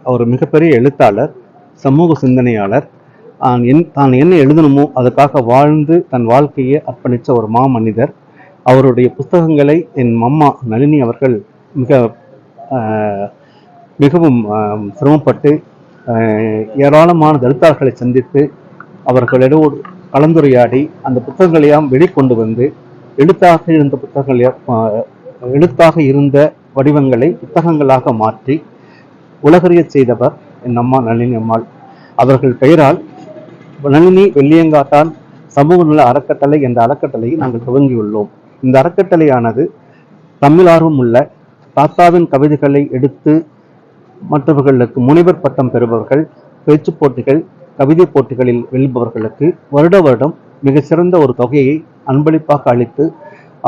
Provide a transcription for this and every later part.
அவர் மிகப்பெரிய எழுத்தாளர், சமூக சிந்தனையாளர். தான் என்ன எழுதணுமோ அதுக்காக வாழ்ந்து தன் வாழ்க்கையை அர்ப்பணித்த ஒரு மாமனிதர். அவருடைய புத்தகங்களை என் அம்மா நளினி அவர்கள் மிகவும் சிரமப்பட்டு ஏராளமான எழுத்தாளர்களை சந்தித்து அவர்களிடம் கலந்துரையாடி அந்த புத்தகங்களையாம் வெளிக்கொண்டு வந்து எழுத்தாக இருந்த வடிவங்களை புத்தகங்களாக மாற்றி உலகறிய செய்தவர் என் அம்மா நளினி அம்மாள். அவர்கள் பெயரால் நளினி வெள்ளியங்காட்டான் சமூக நல அறக்கட்டளை என்ற அறக்கட்டளையை நாங்கள் துவங்கியுள்ளோம். இந்த அறக்கட்டளையானது தமிழ் ஆர்வம் உள்ள தாத்தாவின் கவிதைகளை எடுத்து மற்றவர்களுக்கு முனைவர் பட்டம் பெறுபவர்கள், பேச்சு போட்டிகள், கவிதை போட்டிகளில் வெல்பவர்களுக்கு வருடம் மிக சிறந்த ஒரு தொகையை அன்பளிப்பாக அளித்து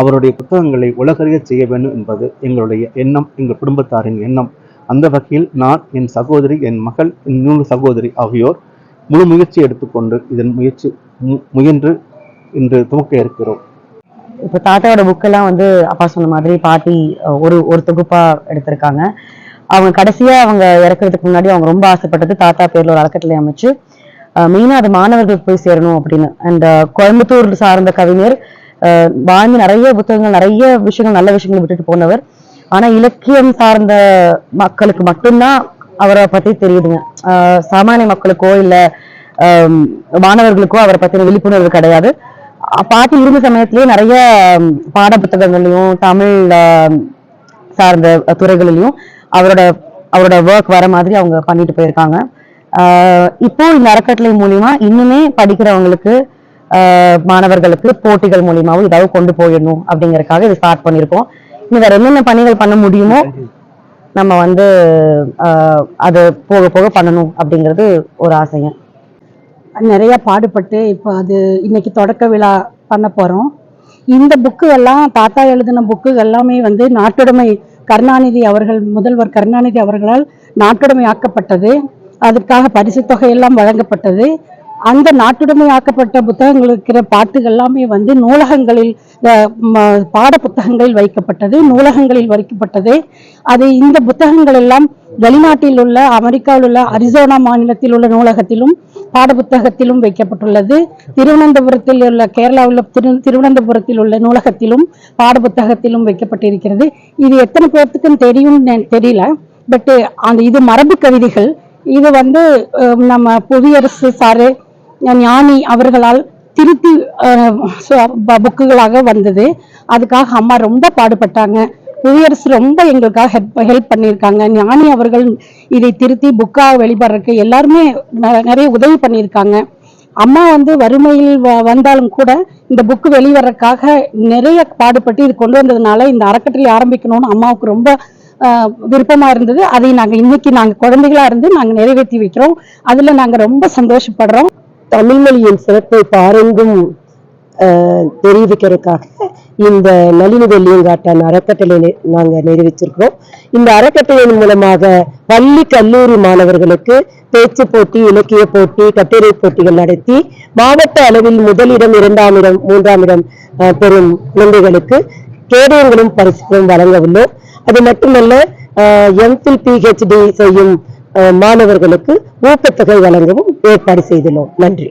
அவருடைய புத்தகங்களை உலகறிய செய்ய வேண்டும் என்பது எங்களுடைய எண்ணம், எங்கள் குடும்பத்தாரின் எண்ணம். அந்த வகையில் நான், என் சகோதரி, என் மகள், இன்னொரு சகோதரி ஆகியோர் முழு முயற்சி எடுத்துக்கொண்டு இதன் முயன்று இன்று துவக்க இருக்கிறோம். இப்போ தாத்தாவோட புக்கெல்லாம் அப்பா சொன்ன மாதிரி பாட்டி ஒரு தொகுப்பா எடுத்திருக்காங்க. அவங்க கடைசியா அவங்க இறக்குறதுக்கு முன்னாடி அவங்க ரொம்ப ஆசைப்பட்டது தாத்தா பேர்ல ஒரு அறக்கட்டளை அமைச்சு மெயினா அது மாணவர்களுக்கு போய் சேரணும் அப்படின்னு. அண்ட் கோயம்புத்தூர் சார்ந்த கவிஞர் வாழ்ந்து நிறைய புத்தகங்கள், நிறைய விஷயங்கள், நல்ல விஷயங்கள் விட்டுட்டு போனவர். ஆனா இலக்கியம் சார்ந்த மக்களுக்கு மட்டும்தான் அவரை பத்தி தெரியுதுங்க. சாமானிய மக்களுக்கோ இல்ல மாணவர்களுக்கோ அவரை பத்தின விழிப்புணர்வு கிடையாது. பாட்டி இருந்த சமயத்திலேயே நிறைய பாட புத்தகங்களையும் தமிழ் சார்ந்த துறைகளிலையும் அவரோட ஒர்க் வர மாதிரி அவங்க பண்ணிட்டு போயிருக்காங்க. இப்போ இந்த அறக்கட்டளை மூலியமா இன்னுமே படிக்கிறவங்களுக்கு, மாணவர்களுக்கு போட்டிகள் மூலியமாவும் ஏதாவது கொண்டு போயிடணும் அப்படிங்கறதுக்காக இது ஸ்டார்ட் பண்ணிருக்கோம். இன்னும் வேற என்னென்ன பணிகள் பண்ண முடியுமோ நம்ம அது போக போக பண்ணணும் அப்படிங்கிறது ஒரு ஆசைங்க. நிறைய பாடுபட்டு இப்போ அது இன்னைக்கு தொடக்க விழா பண்ண போறோம். இந்த புக்கு எல்லாம் தாத்தா எழுதின புக்கு எல்லாமே நாட்டுடைமை கருணாநிதி அவர்கள், முதல்வர் கருணாநிதி அவர்களால் நாட்டுடைமை ஆக்கப்பட்டது. அதற்காக பரிசு தொகை எல்லாம் வழங்கப்பட்டது. அந்த நாட்டுடைமை ஆக்கப்பட்ட புத்தகங்கள் இருக்கிற பாட்டுகள் எல்லாமே நூலகங்களில், பாட புத்தகங்களில் வைக்கப்பட்டது, நூலகங்களில் வைக்கப்பட்டது. அது இந்த புத்தகங்கள் எல்லாம் வெளிநாட்டில் உள்ள, அமெரிக்காவில் உள்ள அரிசோனா மாநிலத்தில் உள்ள நூலகத்திலும் பாட புத்தகத்திலும் வைக்கப்பட்டுள்ளது. திருவனந்தபுரத்தில் உள்ள, கேரளாவில் திருவனந்தபுரத்தில் உள்ள நூலகத்திலும் பாட புத்தகத்திலும் வைக்கப்பட்டிருக்கிறது. இது எத்தனை பேர்த்துக்கும் தெரியும் தெரியல. பட் இது மரபு கவிதைகள். இது நம்ம புவியரசு சாரு ஞானி அவர்களால் திருத்தி புக்குகளாக வந்தது. அதுக்காக அம்மா ரொம்ப பாடுபட்டாங்க. புவியரசு ரொம்ப எங்களுக்காக ஹெல்ப் பண்ணியிருக்காங்க. ஞானி அவர்கள் இதை திருத்தி புக்காக வெளிப்படுறதுக்கு எல்லாருமே நிறைய உதவி பண்ணியிருக்காங்க. அம்மா வறுமையில் வந்தாலும் கூட இந்த புக்கு வெளிவரக்காக நிறைய பாடுபட்டு இது கொண்டு வந்ததுனால இந்த அறக்கட்டளை ஆரம்பிக்கணும்னு அம்மாவுக்கு ரொம்ப விருப்பமா இருந்தது. அதை இன்னைக்கு குழந்தைகளா இருந்து நிறைவேற்றி வைக்கிறோம். அதுல நாங்க ரொம்ப சந்தோஷப்படுறோம். தமிழ் மொழியின் சிறப்பை பாரெங்கும் தெரிவிக்கிறதுக்காக இந்த நளினி வெள்ளியங்காட்டான் அறக்கட்டளை நாங்க நிறைவேற்றிருக்கிறோம். இந்த அறக்கட்டளையின் மூலமாக பள்ளி கல்லூரி மாணவர்களுக்கு பேச்சு போட்டி, இலக்கிய போட்டி, கட்டுரை போட்டிகள் நடத்தி மாவட்ட அளவில் முதலிடம், 2ஆம் இடம், 3ஆம் இடம் பெறும் குழந்தைகளுக்கு கேடயங்களும் பரிசுகளும் வழங்க உள்ளோம். அது மட்டுமல்ல, MPhil PhD செய்யும் மாணவர்களுக்கு ஊக்கத்தொகை வழங்கவும் ஏற்பாடு செய்துள்ளோம். நன்றி.